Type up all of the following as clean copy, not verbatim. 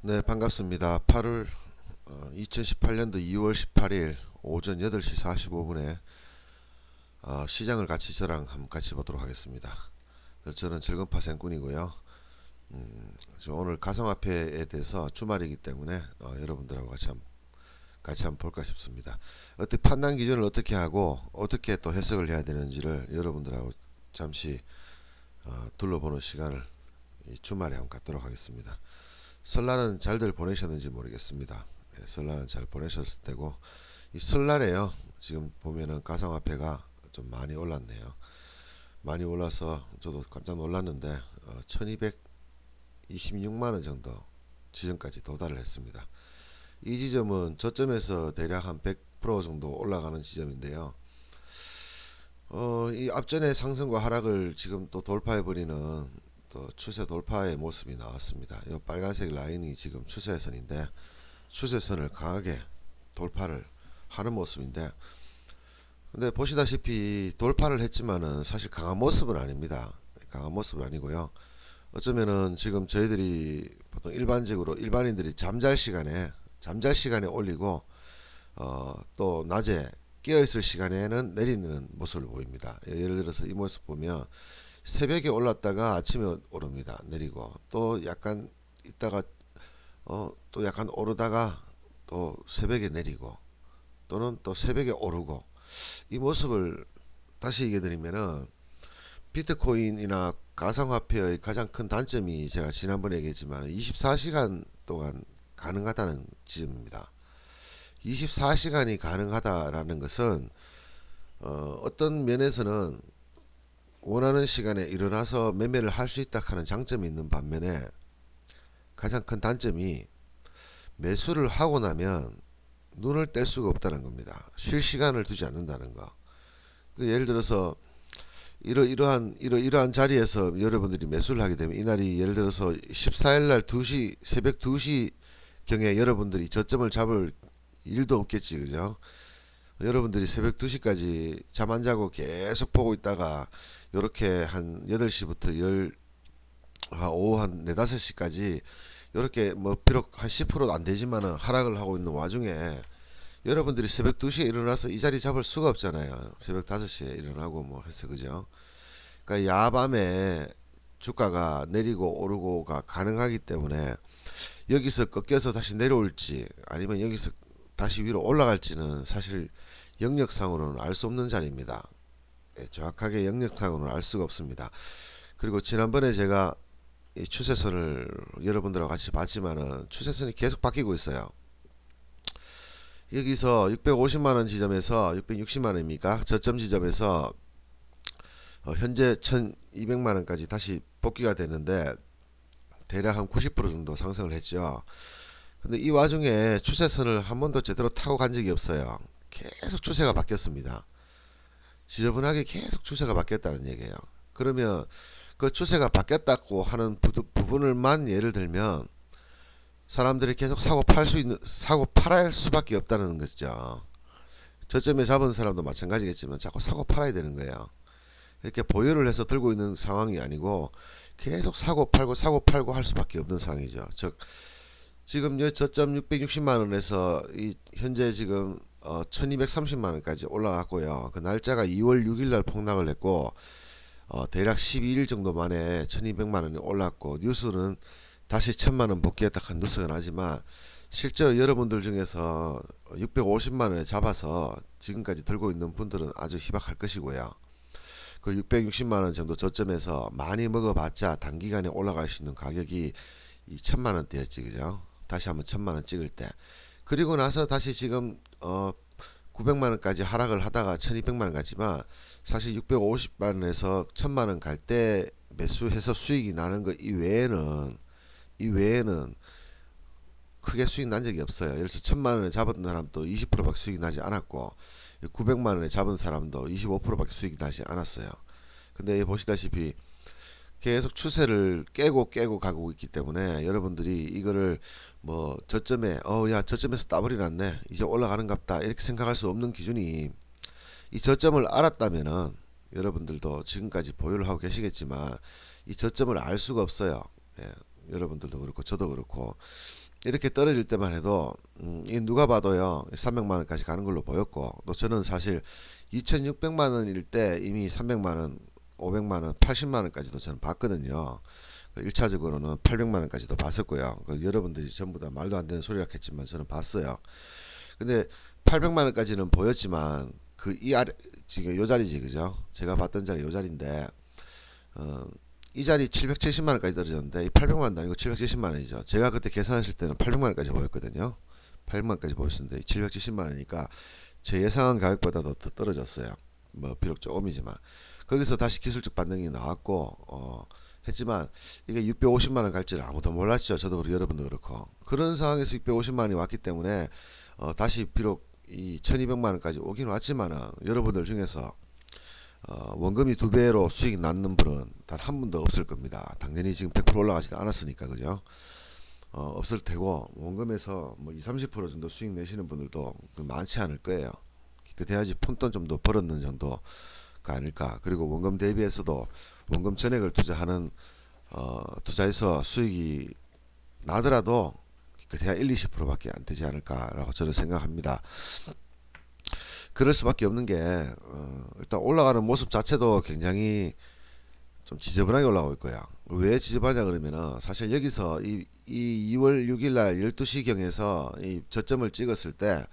네, 반갑습니다. 2018년도 2월 18일 오전 8시 45분에 시장을 같이 저랑 한번 같이 보도록 하겠습니다. 저는 즐거파 생꾼이고요. 오늘 가상화폐에 대해서 주말이기 때문에 여러분들하고 같이 한번 볼까 싶습니다. 어떻게 판단 기준을 어떻게 하고 어떻게 또 해석을 해야 되는지를 여러분들하고 잠시 둘러보는 시간을 이 주말에 한번 갖도록 하겠습니다. 설날은 잘들 보내셨는지 모르겠습니다. 설날은 잘 보내셨을 테고 이 설날에요. 지금 보면은 가상화폐가 좀 많이 올랐네요. 많이 올라서 저도 깜짝 놀랐는데 1226만 원 정도 지점까지 도달을 했습니다. 이 지점은 저점에서 대략 한 100% 정도 올라가는 지점인데요. 이 앞전의 상승과 하락을 지금 또 돌파해버리는 또 추세 돌파의 모습이 나왔습니다. 이 빨간색 라인이 지금 추세선인데 추세선을 강하게 돌파를 하는 모습인데, 근데 보시다시피 돌파를 했지만은 사실 강한 모습은 아닙니다. 강한 모습은 아니고요. 어쩌면은 지금 저희들이 보통 일반적으로 일반인들이 잠잘 시간에 올리고 또 낮에 깨어 있을 시간에는 내리는 모습을 보입니다. 예를 들어서 이 모습 보면 새벽에 올랐다가 아침에 오릅니다. 내리고 또 약간 있다가 또 약간 오르다가 또 새벽에 내리고 또는 또 새벽에 오르고, 이 모습을 다시 얘기해 드리면은 비트코인이나 가상화폐의 가장 큰 단점이 제가 지난번에 얘기했지만 24시간 동안 가능하다는 지점입니다. 24시간이 가능하다라는 것은 어떤 면에서는 원하는 시간에 일어나서 매매를 할 수 있다 하는 장점이 있는 반면에 가장 큰 단점이 매수를 하고 나면 눈을 뗄 수가 없다는 겁니다. 쉴 시간을 두지 않는다는 거. 예를 들어서 이러한 자리에서 여러분들이 매수를 하게 되면 이날이 예를 들어서 14일 날 2시 새벽 2시 경에 여러분들이 저점을 잡을 일도 없겠지, 그죠? 여러분들이 새벽 2시까지 잠 안 자고 계속 보고 있다가 요렇게 한 8시부터 오후 한 4, 5시까지 요렇게 뭐 비록 한 10%도 안 되지만은 하락을 하고 있는 와중에 여러분들이 새벽 2시에 일어나서 이 자리 잡을 수가 없잖아요. 새벽 5시에 일어나고 뭐 해서, 그죠? 그러니까 야밤에 주가가 내리고 오르고가 가능하기 때문에 여기서 꺾여서 다시 내려올지 아니면 여기서 다시 위로 올라갈지는 사실 영역상으로는 알 수 없는 자리입니다. 정확하게 영역상으로는 알 수가 없습니다. 그리고 지난번에 제가 이 추세선을 여러분들하고 같이 봤지만은 추세선이 계속 바뀌고 있어요. 여기서 650만원 지점에서 660만원입니까? 저점 지점에서 현재 1200만원까지 다시 복귀가 되는데 대략 한 90% 정도 상승을 했죠. 근데 이 와중에 추세선을 한 번도 제대로 타고 간 적이 없어요. 계속 추세가 바뀌었습니다. 지저분하게 계속 추세가 바뀌었다는 얘기예요. 그러면 그 추세가 바뀌었다고 하는 부분을만 예를 들면 사람들이 계속 사고 팔할 수밖에 없다는 거죠. 저점에 잡은 사람도 마찬가지겠지만 자꾸 사고 팔아야 되는 거예요. 이렇게 보유를 해서 들고 있는 상황이 아니고 계속 사고 팔고 할 수밖에 없는 상황이죠. 즉 지금 저점 660만 원에서 이 현재 지금 1230만 원까지 올라갔고요. 그 날짜가 2월 6일 날 폭락을 했고 대략 12일 정도 만에 1200만 원이 올랐고, 뉴스는 다시 1000만 원 복귀했다 한 뉴스가 나지만 실제로 여러분들 중에서 650만 원에 잡아서 지금까지 들고 있는 분들은 아주 희박할 것이고요. 그 660만 원 정도 저점에서 많이 먹어봤자 단기간에 올라갈 수 있는 가격이 이 1000만 원대였지, 그죠? 다시 한번 1000만 원 찍을 때. 그리고 나서 다시 지금 900만 원까지 하락을 하다가 1200만 원 갔지만 사실 650만 원에서 1000만 원 갈 때 매수해서 수익이 나는 거 이외에는 크게 수익 난 적이 없어요. 예를 들어서 1000만 원에 잡았던 사람도 20%밖에 수익이 나지 않았고 900만 원에 잡은 사람도 25%밖에 수익이 나지 않았어요. 근데 보시다시피 계속 추세를 깨고 가고 있기 때문에 여러분들이 이거를 뭐 저점에 야 저점에서 따블이 났네 이제 올라가는갑다 이렇게 생각할 수 없는 기준이, 이 저점을 알았다면은 여러분들도 지금까지 보유를 하고 계시겠지만 이 저점을 알 수가 없어요. 예, 여러분들도 그렇고 저도 그렇고 이렇게 떨어질 때만 해도 이 누가 봐도요 300만 원까지 가는 걸로 보였고, 또 저는 사실 2,600만 원일 때 이미 300만 원, 500만 원, 80만 원까지도 저는 봤거든요. 1차적으로는 800만 원까지도 봤었고요. 여러분들이 전부 다 말도 안 되는 소리라 했지만 저는 봤어요. 근데 800만 원까지는 보였지만 그 이 아래 지금 요 자리지, 그죠? 제가 봤던 자리 요 자리인데 어, 이 자리 770만 원까지 떨어졌는데 이 800만 원도 아니고 770만 원이죠. 제가 그때 계산했을 때는 800만 원까지 보였거든요. 800만 원까지 보였는데 770만 원이니까 제 예상한 가격보다도 더 떨어졌어요. 뭐 비록 조금이지만 거기서 다시 기술적 반등이 나왔고 했지만 이게 650만 원 갈지는 아무도 몰랐죠. 저도 그렇고 여러분도 그렇고. 그런 상황에서 650만 원이 왔기 때문에 다시 비록 이 1200만 원까지 오긴 왔지만은 여러분들 중에서 원금이 두 배로 수익이 났는 분은 단 한 분도 없을 겁니다. 당연히 지금 100% 올라가지 않았으니까, 그죠? 없을 테고 원금에서 뭐 2, 30% 정도 수익 내시는 분들도 많지 않을 거예요. 그래야지 푼돈 좀 더 벌었는 정도가 아닐까. 그리고 원금 대비해서도 원금 전액을 투자하는 투자해서 수익이 나더라도 그래야 1, 20%밖에 안 되지 않을까라고 저는 생각합니다. 그럴 수밖에 없는 게 일단 올라가는 모습 자체도 굉장히 좀 지저분하게 올라오고 있고요. 왜 지저분하냐 그러면은 사실 여기서 이 2월 6일 날 12시경에서 이 저점을 찍었을 때,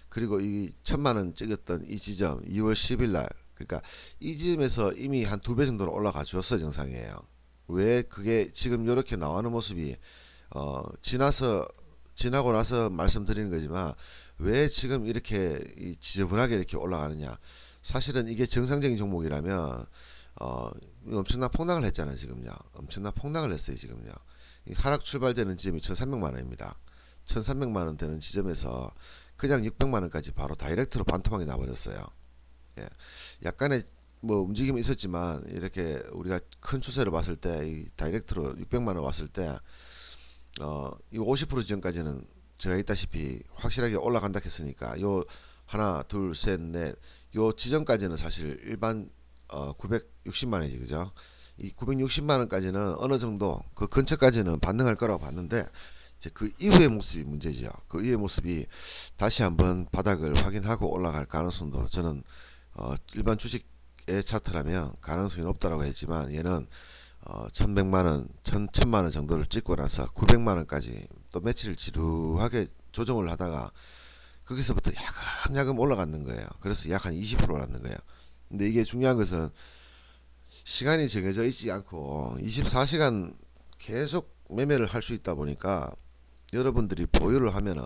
그리고 이 1,000만 원 찍었던 이 지점 2월 10일 날, 그러니까 이 지점에서 이미 한 두 배 정도는 올라가 주었어요. 정상이에요. 왜 그게 지금 이렇게 나오는 모습이 지나고 나서 말씀드리는 거지만 왜 지금 이렇게 지저분하게 이렇게 올라가느냐. 사실은 이게 정상적인 종목이라면 엄청난 폭락을 했잖아요. 지금요. 엄청난 폭락을 했어요. 지금요. 이 하락 출발되는 지점이 1,300만 원입니다. 1,300만 원 되는 지점에서 그냥 600만 원까지 바로 다이렉트로 반토막이 나버렸어요. 예. 약간의 뭐 움직임이 있었지만 이렇게 우리가 큰 추세를 봤을 때 이 다이렉트로 600만 원 왔을 때 이 50% 지점까지는 제가 있다시피 확실하게 올라간다 했으니까 요 하나 둘 셋 넷 요 지점까지는 사실 일반 960만 원이지, 그죠? 이 960만 원까지는 어느 정도 그 근처까지는 반등할 거라고 봤는데 이제 그 이후의 모습이 문제죠. 그 이후의 모습이 다시 한번 바닥을 확인하고 올라갈 가능성도 저는 일반 주식의 차트라면 가능성이 높다라고 했지만, 얘는 1100만원, 1000만원 정도를 찍고 나서 900만원까지 또 며칠 지루하게 조정을 하다가 거기서부터 야금야금 올라갔는 거예요. 그래서 약 한 20% 올랐는 거예요. 근데 이게 중요한 것은 시간이 정해져 있지 않고 24시간 계속 매매를 할 수 있다 보니까 여러분들이 보유를 하면은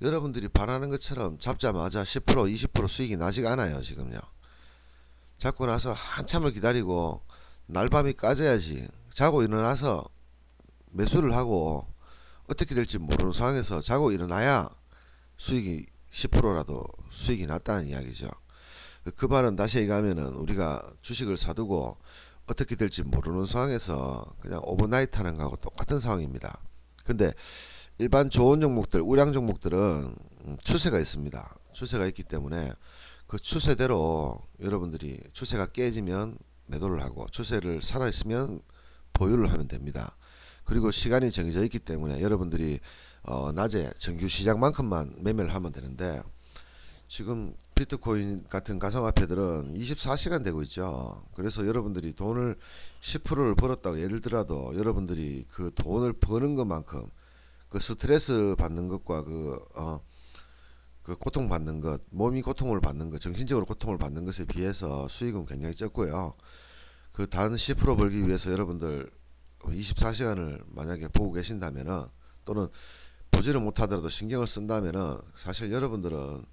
여러분들이 바라는 것처럼 잡자마자 10% 20% 수익이 나지가 않아요. 지금요. 잡고 나서 한참을 기다리고 날밤이 까져야지 자고 일어나서 매수를 하고 어떻게 될지 모르는 상황에서 자고 일어나야 수익이 10%라도 수익이 났다는 이야기죠. 그 말은 다시 얘기하면은 우리가 주식을 사두고 어떻게 될지 모르는 상황에서 그냥 오버나이트 하는 거하고 똑같은 상황입니다. 근데 일반 좋은 종목들, 우량 종목들은 추세가 있습니다. 추세가 있기 때문에 그 추세대로 여러분들이 추세가 깨지면 매도를 하고 추세를 살아있으면 보유를 하면 됩니다. 그리고 시간이 정해져 있기 때문에 여러분들이 낮에 정규 시장만큼만 매매를 하면 되는데, 지금 비트코인 같은 가상화폐들은 24시간 되고 있죠. 그래서 여러분들이 돈을 10%를 벌었다고 예를 들어도 여러분들이 그 돈을 버는 것만큼 그 스트레스 받는 것과 그 고통 받는 것, 몸이 고통을 받는 것, 정신적으로 고통을 받는 것에 비해서 수익은 굉장히 적고요. 그 단 10% 벌기 위해서 여러분들 24시간을 만약에 보고 계신다면은, 또는 보지를 못하더라도 신경을 쓴다면은, 사실 여러분들은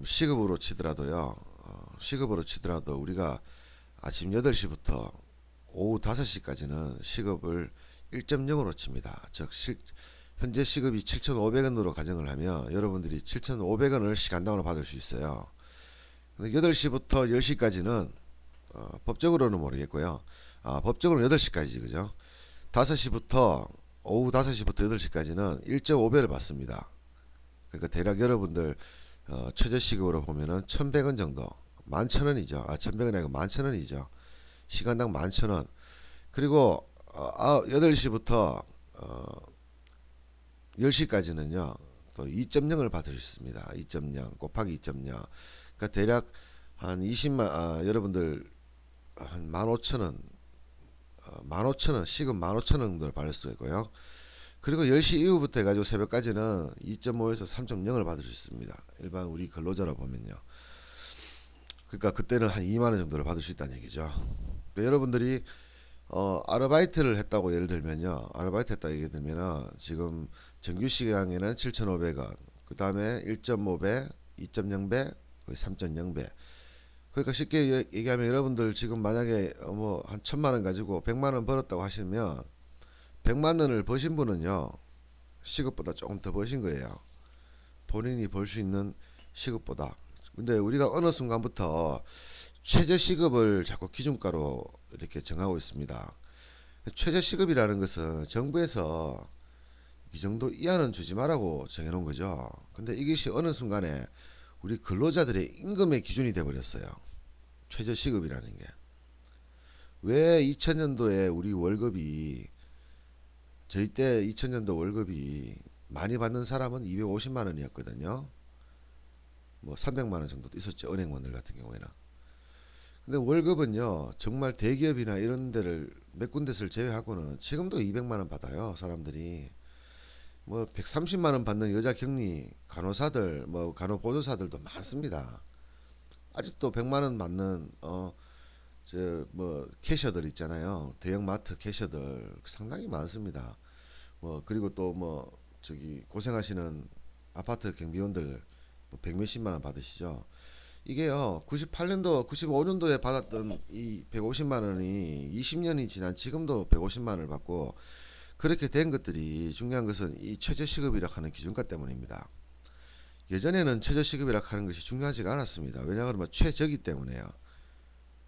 시급으로 치더라도요. 시급으로 치더라도 우리가 아침 8시부터 오후 5시까지는 시급을 1.0으로 칩니다. 즉 현재 시급이 7,500원으로 가정을 하면 여러분들이 7,500원을 시간당으로 받을 수 있어요. 8시부터 10시까지는 법적으로는 모르겠고요. 법적으로는 8시까지, 그죠? 5시부터 오후 5시부터 8시까지는 1.5배를 받습니다. 그러니까 대략 여러분들 최저시급으로 보면은 1,100원 정도, 11,000원이죠. 1,100원이 아니고 11,000원이죠. 시간당 11,000원. 그리고 8시부터 10시까지는요. 또 2.0을 받을 수 있습니다. 2.0 곱하기 2.0. 그러니까 대략 한 20만 여러분들 한 15,000원 15,000원 시급 15,000원 정도를 받을 수 있고요. 그리고 10시 이후부터 해가지고 새벽까지는 2.5에서 3.0을 받을 수 있습니다. 일반 우리 근로자로 보면요. 그러니까 그때는 한 2만 원 정도를 받을 수 있다는 얘기죠. 그러니까 여러분들이 아르바이트를 했다고 예를 들면요. 아르바이트 했다 얘기 들면은 지금 정규 시간에는 7,500원. 그 다음에 1.5배, 2.0배, 3.0배. 그러니까 쉽게 얘기하면 여러분들 지금 만약에 뭐 한 1,000만 원 가지고 100만 원 벌었다고 하시면 100만 원을 버신 분은요. 시급보다 조금 더 버신 거예요. 본인이 벌 수 있는 시급보다. 근데 우리가 어느 순간부터 최저시급을 자꾸 기준가로 이렇게 정하고 있습니다. 최저시급이라는 것은 정부에서 이 정도 이하는 주지 말라고 정해놓은 거죠. 근데 이것이 어느 순간에 우리 근로자들의 임금의 기준이 돼버렸어요. 최저시급이라는 게. 왜 2000년도에 우리 월급이 저희 때 2000년도 월급이 많이 받는 사람은 250만 원이었거든요. 뭐 300만 원 정도도 있었죠. 은행원들 같은 경우에는. 근데 월급은요. 정말 대기업이나 이런 데를 몇 군데를 제외하고는 지금도 200만 원 받아요. 사람들이. 뭐 130만 원 받는 여자 격리 간호사들, 뭐 간호보조사들도 많습니다. 아직도 100만 원 받는 저 뭐 캐셔들 있잖아요. 대형마트 캐셔들 상당히 많습니다. 뭐 그리고 또 뭐 저기 고생하시는 아파트 경비원들 뭐 100몇십만 원 받으시죠. 이게요. 98년도, 95년도에 받았던 이 150만 원이 20년이 지난 지금도 150만 원을 받고 그렇게 된 것들이 중요한 것은 이 최저시급이라 하는 기준가 때문입니다. 예전에는 최저시급이라 하는 것이 중요하지가 않았습니다. 왜냐 그러면 최저기 때문에요.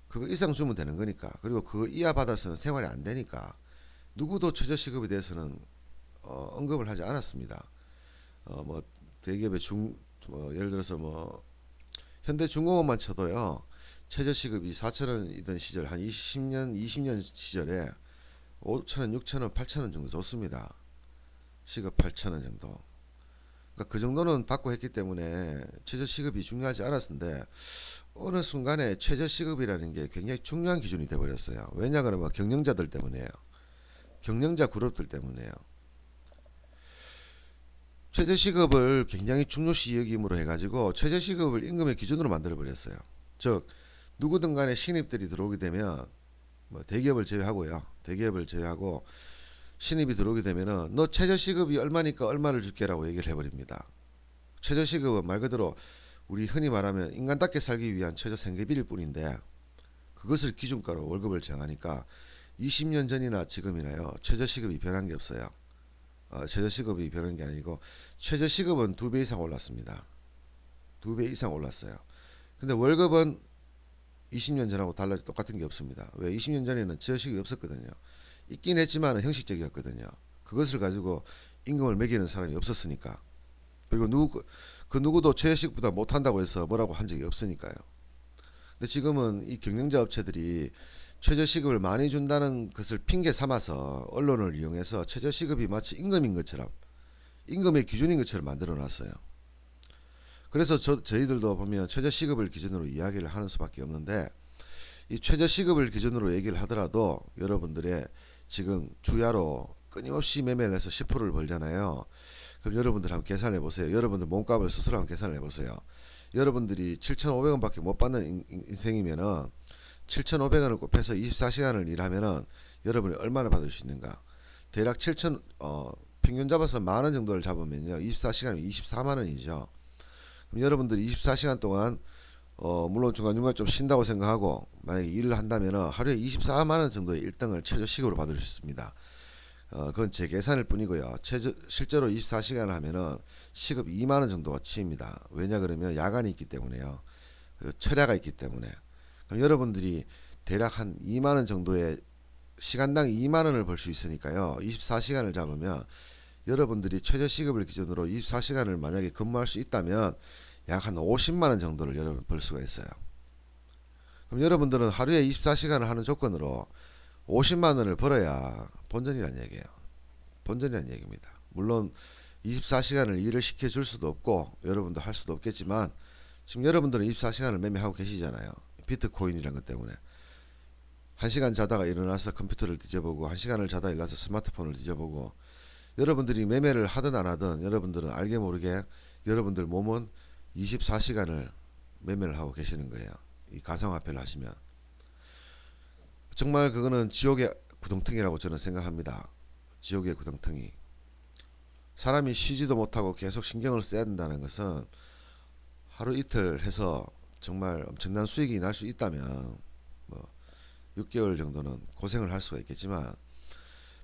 그거 이상 주면 되는 거니까. 그리고 그거 이하 받아서는 생활이 안 되니까. 누구도 최저시급에 대해서는 언급을 하지 않았습니다. 뭐 대기업의 뭐 예를 들어서 뭐 현대중공업만 쳐도요. 최저시급이 4,000원이던 시절 한 20년 시절에 5,000원, 6,000원, 8,000원 정도 줬습니다. 시급 8,000원 정도. 그러니까 그 정도는 받고 했기 때문에 최저시급이 중요하지 않았는데 어느 순간에 최저시급이라는 게 굉장히 중요한 기준이 돼버렸어요. 왜냐 그러면 경영자들 때문에요. 경영자 그룹들 때문에요. 최저시급을 굉장히 중요시 여김으로 해가지고 최저시급을 임금의 기준으로 만들어 버렸어요. 즉 누구든 간에 신입들이 들어오게 되면 뭐 대기업을 제외하고요. 대기업을 제외하고 신입이 들어오게 되면은 너 최저시급이 얼마니까 얼마를 줄게라고 얘기를 해버립니다. 최저시급은 말 그대로 우리 흔히 말하면 인간답게 살기 위한 최저 생계비일 뿐인데 그것을 기준가로 월급을 정하니까 20년 전이나 지금이나요. 최저시급이 변한 게 없어요. 최저시급이 변한 게 아니고 최저시급은 2배 이상 올랐습니다. 2배 이상 올랐어요. 근데 월급은 20년 전하고 달라져 똑같은 게 없습니다. 왜? 20년 전에는 최저시급이 없었거든요. 있긴 했지만 형식적이었거든요. 그것을 가지고 임금을 매기는 사람이 없었으니까. 그리고 그 누구도 최저시급보다 못한다고 해서 뭐라고 한 적이 없으니까요. 근데 지금은 이 경영자 업체들이 최저시급을 많이 준다는 것을 핑계 삼아서 언론을 이용해서 최저시급이 마치 임금인 것처럼 임금의 기준인 것처럼 만들어 놨어요. 그래서 저희들도 보면 최저시급을 기준으로 이야기를 하는 수밖에 없는데 이 최저시급을 기준으로 얘기를 하더라도 여러분들의 지금 주야로 끊임없이 매매를 해서 10%를 벌잖아요. 그럼 여러분들 한번 계산해 보세요. 여러분들 몸값을 스스로 한번 계산해 보세요. 여러분들이 7,500원밖에 못 받는 인생이면은 7,500원을 곱해서 24시간을 일하면은 여러분이 얼마나 받을 수 있는가? 대략 평균 잡아서 만원 정도를 잡으면요. 24시간이면 24만 원이죠. 그럼 여러분들이 24시간 동안 물론 중간중간 좀 쉰다고 생각하고 만약에 일을 한다면은 하루에 24만 원 정도의 일당을 최저시급으로 받을 수 있습니다. 그건 제 계산일 뿐이고요. 실제로 24시간을 하면은 시급 2만 원 정도가 치입니다. 왜냐 그러면 야간이 있기 때문에요. 철야가 있기 때문에. 그럼 여러분들이 대략 한 2만 원 정도의 시간당 2만 원을 벌 수 있으니까요. 24시간을 잡으면 여러분들이 최저시급을 기준으로 24시간을 만약에 근무할 수 있다면 약 한 50만 원 정도를 여러분 벌 수가 있어요. 그럼 여러분들은 하루에 24시간을 하는 조건으로 50만 원을 벌어야 본전이란 얘기예요. 본전이란 얘기입니다. 물론 24시간을 일을 시켜줄 수도 없고 여러분도 할 수도 없겠지만 지금 여러분들은 24시간을 매매하고 계시잖아요. 비트코인이라는 것 때문에 1시간 자다가 일어나서 컴퓨터를 뒤져보고 1시간을 자다 일어나서 스마트폰을 뒤져보고 여러분들이 매매를 하든 안 하든 여러분들은 알게 모르게 여러분들 몸은 24시간을 매매를 하고 계시는 거예요. 이 가상화폐를 하시면 정말 그거는 지옥의 구덩텅이라고 저는 생각합니다. 지옥의 구덩텅이. 사람이 쉬지도 못하고 계속 신경을 써야 된다는 것은 하루 이틀 해서 정말 엄청난 수익이 날 수 있다면 뭐 6개월 정도는 고생을 할 수가 있겠지만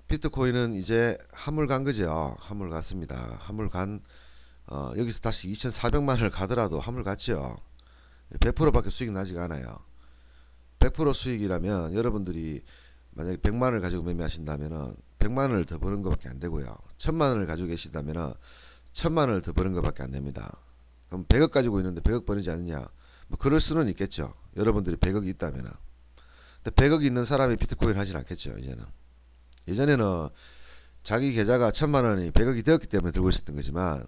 비트코인은 이제 한물 간 거죠. 한물 갔습니다. 한물 간 여기서 다시 2,400만을 가더라도 한물 갔죠. 100%밖에 수익 나지가 않아요. 100% 수익이라면 여러분들이 만약에 100만을 가지고 매매하신다면은 100만원을 더 버는 것밖에 안 되고요. 1000만원을 가지고 계시다면은 1000만원을 더 버는 것밖에 안 됩니다. 그럼 100억 가지고 있는데 100억 버리지 않느냐? 뭐 그럴 수는 있겠죠. 여러분들이 100억이 있다면은. 근데 100억이 있는 사람이 비트코인 하진 않겠죠. 이제는. 예전에는 자기 계좌가 1000만원이 100억이 되었기 때문에 들고 있었던 거지만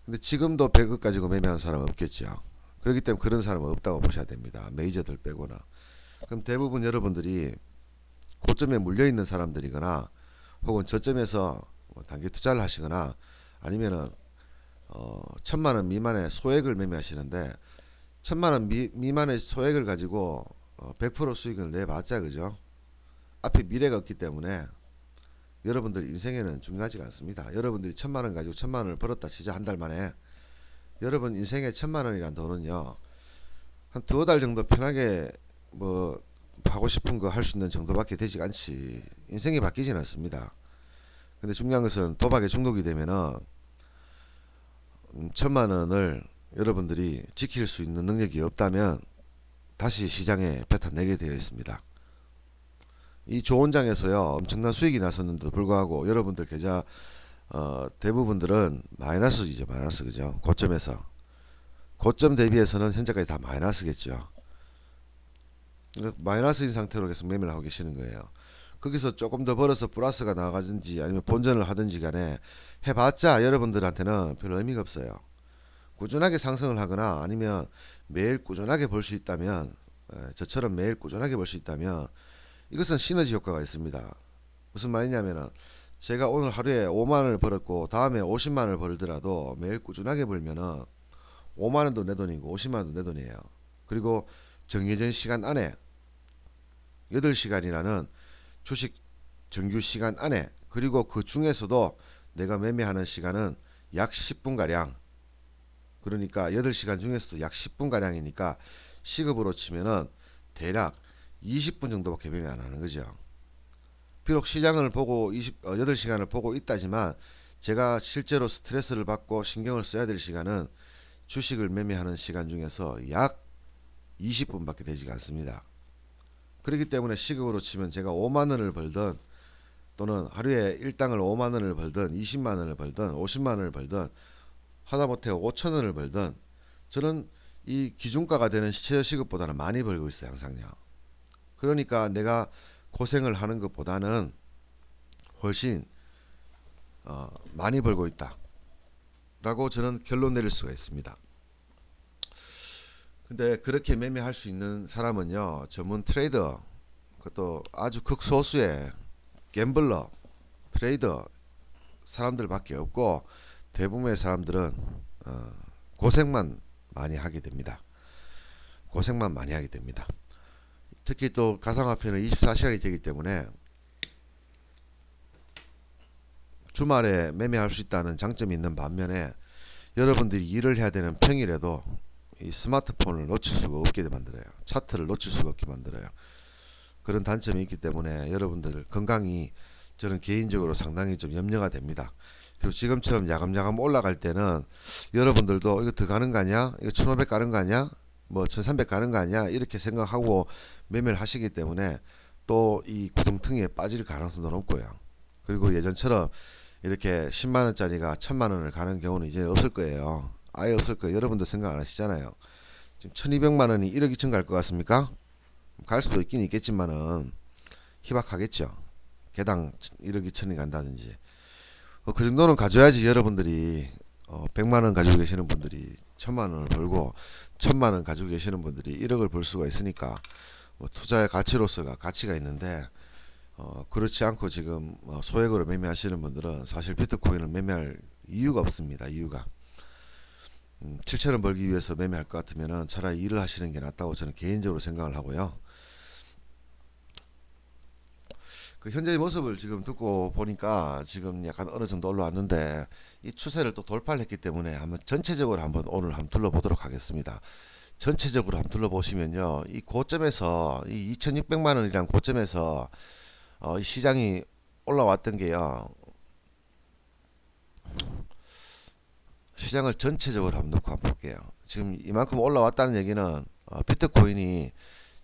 근데 지금도 100억 가지고 매매하는 사람은 없겠죠. 그렇기 때문에 그런 사람은 없다고 보셔야 됩니다. 메이저들 빼고는. 그럼 대부분 여러분들이 고점에 물려있는 사람들이거나 혹은 저점에서 단기 투자를 하시거나 아니면은 1000만원 미만의 소액을 매매하시는데 1000만원 미만의 소액을 가지고 100% 수익을 내봤자 그죠? 앞에 미래가 없기 때문에 여러분들 인생에는 중요하지가 않습니다. 여러분들이 1000만원 가지고 1000만원을 벌었다 치자 한 달 만에 여러분 인생에 1000만원이란 돈은요 한 두어 달 정도 편하게 뭐 하고 싶은 거 할 수 있는 정도밖에 되지 않지 인생이 바뀌진 않습니다. 근데 중요한 것은 도박에 중독이 되면은 1000만원을 여러분들이 지킬 수 있는 능력이 없다면 다시 시장에 뱉어내게 되어 있습니다. 이 좋은 장에서요 엄청난 수익이 났었는데도 불구하고 여러분들 계좌 대부분들은 마이너스이죠. 마이너스 그죠? 고점에서 고점 대비해서는 현재까지 다 마이너스겠죠. 그러니까 마이너스인 상태로 계속 매매를 하고 계시는 거예요. 거기서 조금 더 벌어서 플러스가 나가든지 아니면 본전을 하든지 간에 해봤자 여러분들한테는 별 의미가 없어요. 꾸준하게 상승을 하거나 아니면 매일 꾸준하게 벌 수 있다면 저처럼 매일 꾸준하게 벌 수 있다면 이것은 시너지 효과가 있습니다. 무슨 말이냐면은 제가 오늘 하루에 5만원을 벌었고 다음에 50만원을 벌더라도 매일 꾸준하게 벌면은 5만원도 내 돈이고 50만원도 내 돈이에요. 그리고 정해진 시간 안에 8시간이라는 주식 정규 시간 안에 그리고 그 중에서도 내가 매매하는 시간은 약 10분가량 그러니까 8시간 중에서도 약 10분가량이니까 시급으로 치면은 대략 20분 정도밖에 매매 안 하는 거죠. 비록 시장을 보고 8시간을 보고 있다지만 제가 실제로 스트레스를 받고 신경을 써야 될 시간은 주식을 매매하는 시간 중에서 약 20분밖에 되지가 않습니다. 그렇기 때문에 시급으로 치면 제가 5만원을 벌든 또는 하루에 일당을 5만원을 벌든 20만원을 벌든 50만원을 벌든 하다못해 5천원을 벌든 저는 이 기준가가 되는 최저시급보다는 많이 벌고 있어요. 항상요. 그러니까 내가 고생을 하는 것보다는 훨씬 많이 벌고 있다 라고 저는 결론 내릴 수가 있습니다. 근데 그렇게 매매할 수 있는 사람은요 전문 트레이더 그것도 아주 극소수의 갬블러 트레이더 사람들밖에 없고 대부분의 사람들은 고생만 많이 하게 됩니다. 고생만 많이 하게 됩니다. 특히 또 가상화폐는 24시간이 되기 때문에 주말에 매매할 수 있다는 장점이 있는 반면에 여러분들이 일을 해야 되는 평일에도 이 스마트폰을 놓칠 수가 없게 만들어요. 차트를 놓칠 수가 없게 만들어요. 그런 단점이 있기 때문에 여러분들 건강이 저는 개인적으로 상당히 좀 염려가 됩니다. 그리고 지금처럼 야금야금 올라갈 때는 여러분들도 이거 더 가는 거 아니야? 이거 1500 가는 거 아니야? 뭐 1300 가는 거 아니야? 이렇게 생각하고 매매를 하시기 때문에 또 이 구덩텅이에 빠질 가능성도 높고요. 그리고 예전처럼 이렇게 10만원짜리가 1000만원을 가는 경우는 이제 없을 거예요. 아예 없을 거예요. 여러분도 생각 안 하시잖아요. 지금 1200만원이 1억 2천 갈 것 같습니까? 갈 수도 있긴 있겠지만은 희박하겠죠. 개당 1억 2천이 간다든지 그 정도는 가져야지 여러분들이 100만원 가지고 계시는 분들이 1000만원을 벌고 1000만원 가지고 계시는 분들이 1억을 벌 수가 있으니까 뭐 투자의 가치로서가 가치가 있는데 그렇지 않고 지금 소액으로 매매하시는 분들은 사실 비트코인을 매매할 이유가 없습니다. 이유가 7천원 벌기 위해서 매매할 것 같으면 차라리 일을 하시는 게 낫다고 저는 개인적으로 생각을 하고요. 그 현재의 모습을 지금 듣고 보니까 지금 약간 어느 정도 올라왔는데 이 추세를 또 돌파를 했기 때문에 한번 전체적으로 오늘 한번 둘러보도록 하겠습니다. 전체적으로 한번 둘러보시면요, 이 고점에서 이 2,600만 원이란 고점에서 이 시장이 올라왔던 게요, 시장을 전체적으로 한번 놓고 한번 볼게요. 지금 이만큼 올라왔다는 얘기는 비트코인이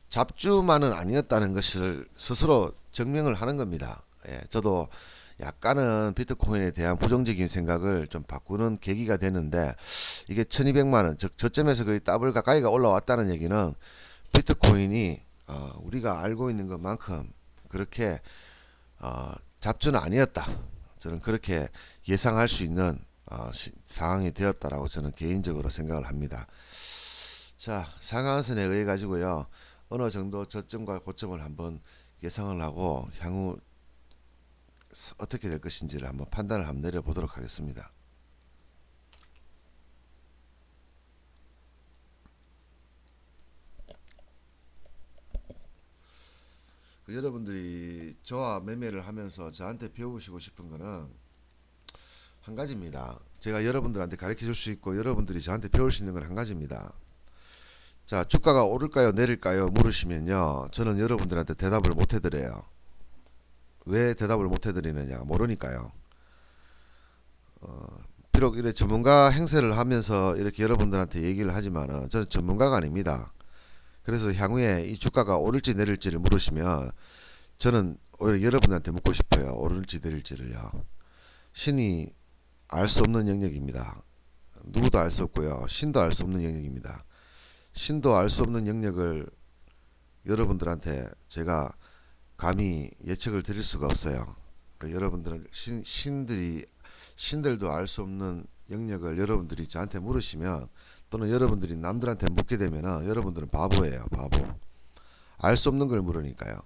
잡주만은 아니었다는 것을 스스로 증명을 하는 겁니다. 예, 저도 약간은 비트코인에 대한 부정적인 생각을 좀 바꾸는 계기가 됐는데, 이게 1200만원, 즉 저점에서 거의 더블 가까이가 올라왔다는 얘기는 비트코인이 우리가 알고 있는 것만큼 그렇게 잡주는 아니었다, 저는 그렇게 예상할 수 있는 상황이 되었다라고 저는 개인적으로 생각을 합니다. 자, 상한선에 의해 가지고요, 어느 정도 저점과 고점을 한번 예상을 하고 향후 어떻게 될 것인지를 한번 판단을 한번 내려보도록 하겠습니다. 여러분들이 저와 매매를 하면서 저한테 배우시고 싶은 거는 한 가지입니다. 제가 여러분들한테 가르쳐 줄 수 있고 여러분들이 저한테 배울 수 있는 건 한 가지입니다. 자, 주가가 오를까요 내릴까요 물으시면요, 저는 여러분들한테 대답을 못 해드려요. 왜 대답을 못 해드리느냐, 모르니까요. 비록 이렇게 전문가 행세를 하면서 이렇게 여러분들한테 얘기를 하지만은 저는 전문가가 아닙니다. 그래서 향후에 이 주가가 오를지 내릴지를 물으시면 저는 오히려 여러분한테 묻고 싶어요. 오를지 내릴지를요. 신이 알 수 없는 영역입니다. 누구도 알 수 없고요. 신도 알 수 없는 영역입니다. 신도 알 수 없는 영역을 여러분들한테 제가 감히 예측을 드릴 수가 없어요. 여러분들은 신들도 알 수 없는 영역을 여러분들이 저한테 물으시면, 또는 여러분들이 남들한테 묻게 되면은 여러분들은 바보예요. 바보. 알 수 없는 걸 물으니까요.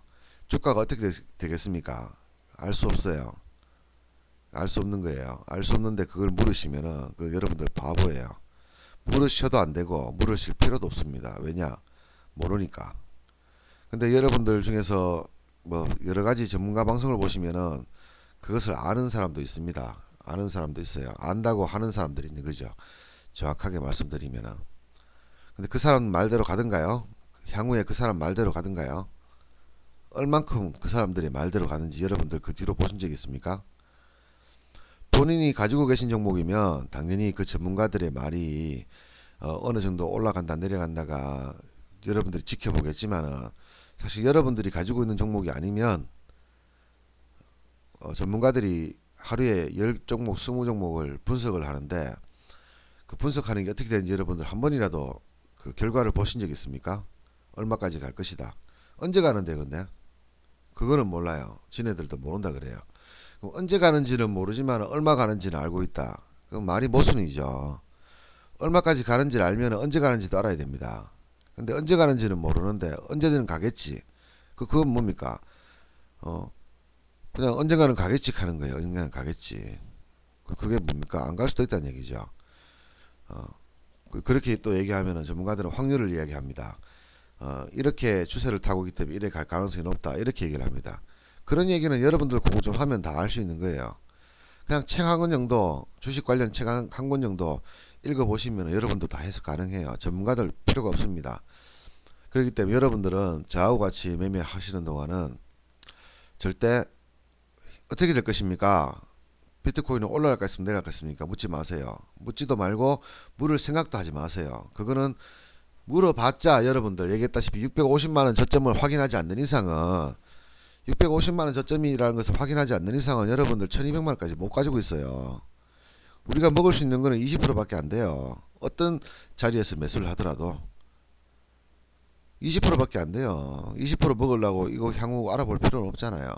주가가 어떻게 되겠습니까? 알 수 없어요. 알 수 없는 거예요. 알 수 없는데 그걸 물으시면은 여러분들 바보예요. 물으셔도 안 되고 물으실 필요도 없습니다. 왜냐? 모르니까. 근데 여러분들 중에서 뭐 여러 가지 전문가 방송을 보시면은 그것을 아는 사람도 있습니다. 아는 사람도 있어요. 안다고 하는 사람들이 있는 거죠. 정확하게 말씀드리면은. 근데 그 사람 말대로 가든가요? 향후에 그 사람 말대로 가든가요? 얼만큼 그 사람들이 말대로 가는지 여러분들 그 뒤로 보신 적 있습니까? 본인이 가지고 계신 종목이면 당연히 그 전문가들의 말이 어느 정도 올라간다 내려간다가 여러분들이 지켜보겠지만은, 사실 여러분들이 가지고 있는 종목이 아니면 전문가들이 하루에 10종목 20종목을 분석을 하는데, 그 분석하는 게 어떻게 되는지 여러분들 한 번이라도 그 결과를 보신 적 있습니까? 얼마까지 갈 것이다. 언제 가는데 근데? 그거는 몰라요. 지네들도 모른다 그래요. 그럼 언제 가는지는 모르지만 얼마 가는지는 알고 있다. 그건 말이 모순이죠. 얼마까지 가는지를 알면 언제 가는지도 알아야 됩니다. 근데 언제 가는지는 모르는데 언제든 가겠지. 그건 뭡니까? 그냥 언젠가는 가겠지 하는 거예요. 언젠가는 가겠지. 그게 뭡니까? 안 갈 수도 있다는 얘기죠. 어, 그렇게 또 얘기하면은 전문가들은 확률을 이야기합니다. 이렇게 추세를 타고 있기 때문에 이래 갈 가능성이 높다, 이렇게 얘기를 합니다. 그런 얘기는 여러분들 공부 좀 하면 다 알 수 있는 거예요. 그냥 책 한 권 정도, 주식 관련 책 한 권 정도 읽어보시면 여러분도 다 해석 가능해요. 전문가들 필요가 없습니다. 그렇기 때문에 여러분들은 저하고 같이 매매하시는 동안은 절대 어떻게 될 것입니까? 비트코인은 올라갈겠습니까? 내려갈겠습니까? 묻지 마세요. 묻지도 말고 물을 생각도 하지 마세요. 그거는 물어봤자 여러분들 얘기했다시피 650만원 저점을 확인하지 않는 이상은, 650만원 저점이라는 것을 확인하지 않는 이상은 여러분들 1200만원까지 못 가지고 있어요. 우리가 먹을 수 있는 거는 20%밖에 안 돼요. 어떤 자리에서 매수를 하더라도 20%밖에 안 돼요. 20% 먹으려고 이거 향후 알아볼 필요는 없잖아요.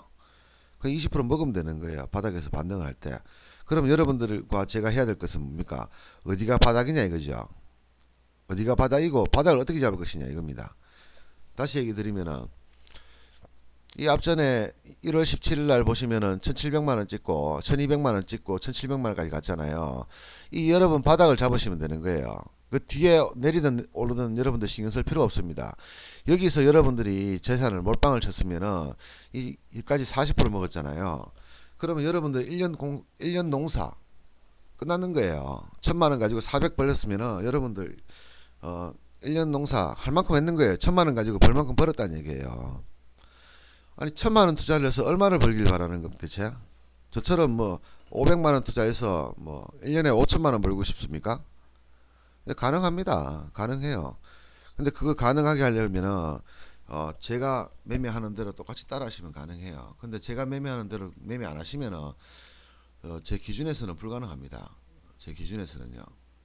그 20% 먹으면 되는 거예요. 바닥에서 반등을 할 때. 그럼 여러분들과 제가 해야 될 것은 뭡니까? 어디가 바닥이냐 이거죠. 어디가 바닥이고 바닥을 어떻게 잡을 것이냐 이겁니다. 다시 얘기 드리면은 이 앞전에 1월 17일 날 보시면은 1,700만 원 찍고 1,200만 원 찍고 1,700만 원까지 갔잖아요. 이 여러분 바닥을 잡으시면 되는 거예요. 그 뒤에 내리든 오르든 여러분들 신경 쓸 필요 없습니다. 여기서 여러분들이 재산을 몰빵을 쳤으면은 이까지 40% 먹었잖아요. 그러면 여러분들 1년 농사 끝나는 거예요. 1,000만 원 가지고 400 벌렸으면은 여러분들 1년 농사 할 만큼 했는 거예요. 1,000만 원 가지고 벌 만큼 벌었다는 얘기예요. 아니 1,000만 원 투자를 해서 얼마를 벌길 바라는 겁니까 대체? 저처럼 뭐 500만 원 투자해서 뭐 1년에 5천만 원 벌고 싶습니까? 가능합니다. 가능해요. 근데 그거 가능하게 하려면은 제가 매매하는 대로 똑같이 따라 하시면 가능해요. 근데 제가 매매하는 대로 매매 안 하시면은 제 기준에서는 불가능합니다. 제 기준에서는요.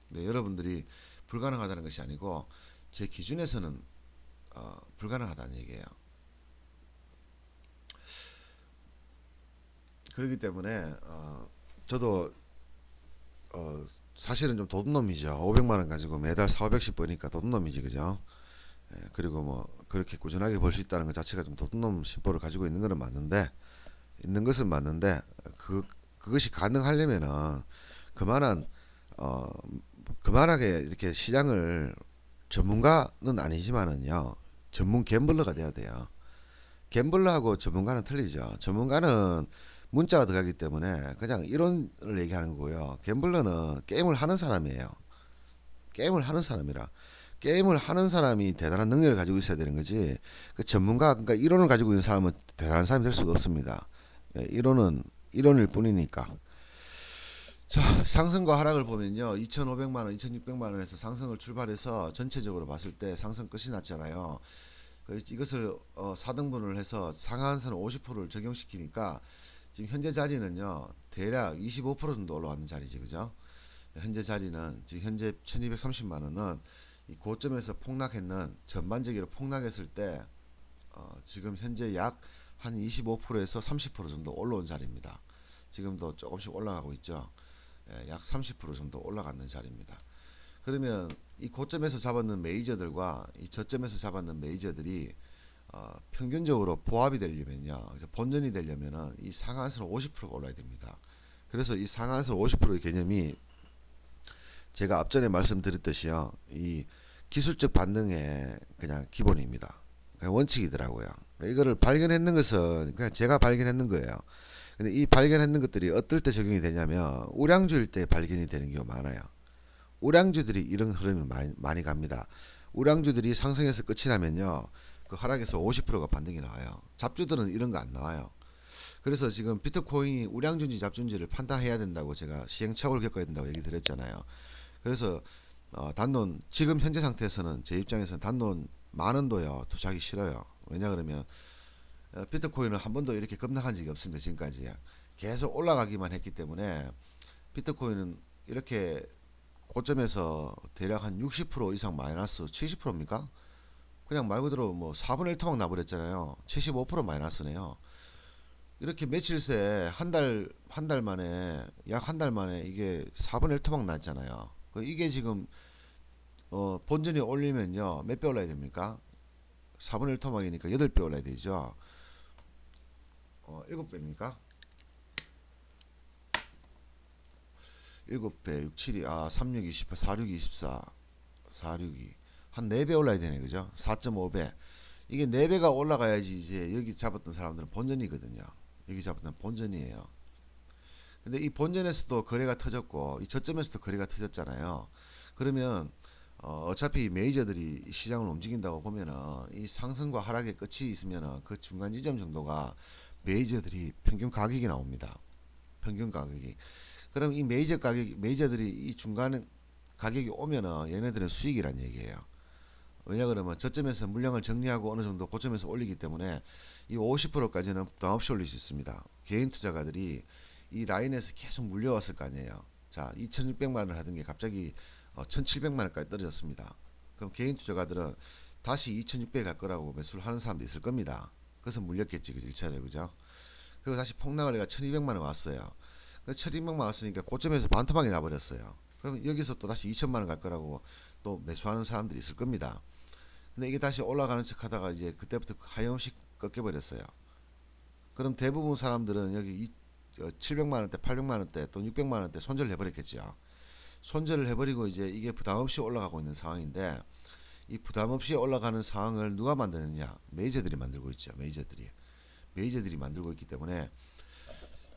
근데 여러분들이 불가능하다는 것이 아니고 제 기준에서는 불가능하다는 얘기예요. 그렇기 때문에 저도 사실은 좀 도둑놈이죠. 500만 원 가지고 매달 4, 500씩 버니까 도둑놈이지 그죠? 예, 그리고 뭐 그렇게 꾸준하게 벌 수 있다는 것 자체가 좀 도둑놈 심보를 가지고 있는 것은 맞는데 그것이 가능하려면은 그만한 어 그만하게 이렇게 시장을 전문가는 아니지만은요 전문 갬블러가 돼야 돼요. 갬블러하고 전문가는 틀리죠. 전문가는 문자가 들어가기 때문에 그냥 이론을 얘기하는 거고요. 갬블러는 게임을 하는 사람이에요. 게임을 하는 사람이라. 게임을 하는 사람이 대단한 능력을 가지고 있어야 되는 거지. 그 전문가, 그러니까 이론을 가지고 있는 사람은 대단한 사람이 될 수가 없습니다. 예, 이론은 이론일 뿐이니까. 자, 상승과 하락을 보면요. 2,500만 원, 2,600만 원에서 상승을 출발해서 전체적으로 봤을 때 상승 끝이 났잖아요. 이것을 4등분을 해서 상한선 50%를 적용시키니까 지금 현재 자리는요. 대략 25% 정도 올라왔는 자리지. 그죠? 현재 자리는 지금 현재 1230만 원은 이 고점에서 폭락했는 전반적으로 폭락했을 때 지금 현재 약 한 25%에서 30% 정도 올라온 자리입니다. 지금도 조금씩 올라가고 있죠. 예, 약 30% 정도 올라가는 자리입니다. 그러면 이 고점에서 잡았는 메이저들과 이 저점에서 잡았는 메이저들이 평균적으로 보합이 되려면요, 본전이 되려면은 이 상한선 50%가 올라야 됩니다. 그래서 이 상한선 50%의 개념이 제가 앞전에 말씀드렸듯이요, 이 기술적 반등의 그냥 기본입니다. 그냥 원칙이더라고요. 이거를 발견했는 것은 그냥 제가 발견했는 거예요. 근데 이 발견했는 것들이 어떨 때 적용이 되냐면 우량주일 때 발견이 되는 경우가 많아요. 우량주들이 이런 흐름이 많이 갑니다. 우량주들이 상승해서 끝이 나면요, 그 하락에서 50%가 반등이 나와요. 잡주들은 이런 거 안 나와요. 그래서 지금 비트코인이 우량주인지 잡주인지를 판단해야 된다고 제가 시행착오를 겪어야 된다고 얘기 드렸잖아요. 그래서 단돈 지금 현재 상태에서는 제 입장에서는 단돈 10,000원도요 투자하기 싫어요. 왜냐 그러면 비트코인은 한 번도 이렇게 급락한 적이 없습니다. 지금까지 계속 올라가기만 했기 때문에 비트코인은 이렇게 고점에서 대략 한 60% 이상 마이너스 70%입니까? 그냥 말 그대로 뭐 4분의 1 토막 나버렸잖아요. 75% 마이너스네요. 이렇게 며칠 새 한 달 만에 약 한 달 만에 이게 4분의 1 토막 났잖아요. 이게 지금 본전이 올리면요 몇 배 올라야 됩니까? 4분의 1 토막이니까 8배 올라야 되죠. 7배입니까? 7배 6, 7이 36, 28, 46, 24 462 한 4배 올라야 되네 그죠? 4.5배 이게 4배가 올라가야지 이제 여기 잡았던 사람들은 본전이거든요. 여기 잡았던 본전이에요. 근데 이 본전에서도 거래가 터졌고 이 저점에서도 거래가 터졌잖아요. 그러면 어차피 메이저들이 시장을 움직인다고 보면은 이 상승과 하락의 끝이 있으면은 그 중간 지점 정도가 메이저들이 평균 가격이 나옵니다. 평균 가격이. 그럼 이 메이저들이 이 중간 가격이 오면은 얘네들은 수익이란 얘기예요. 왜냐 그러면 저점에서 물량을 정리하고 어느 정도 고점에서 올리기 때문에 이 50%까지는 부담 없이 올릴 수 있습니다. 개인 투자가들이 이 라인에서 계속 물려왔을 거 아니에요. 자, 2,600만 원을 하던 게 갑자기 1,700만 원까지 떨어졌습니다. 그럼 개인 투자가들은 다시 2,600에 갈 거라고 매수를 하는 사람도 있을 겁니다. 그래서 물렸겠지, 그죠? 1차적으로, 그죠? 그리고 다시 폭락을 해가 1200만 원 왔어요. 1200만 원 왔으니까 고점에서 반토막이 나버렸어요. 그럼 여기서 또 다시 2000만 원 갈 거라고 또 매수하는 사람들이 있을 겁니다. 근데 이게 다시 올라가는 척 하다가 이제 그때부터 하염없이 꺾여버렸어요. 그럼 대부분 사람들은 여기 700만 원대, 800만 원대, 또 600만 원대 손절을 해버렸겠죠. 손절을 해버리고 이제 이게 부담 없이 올라가고 있는 상황인데, 이 부담 없이 올라가는 상황을 누가 만드느냐? 메이저들이 만들고 있죠. 메이저들이 만들고 있기 때문에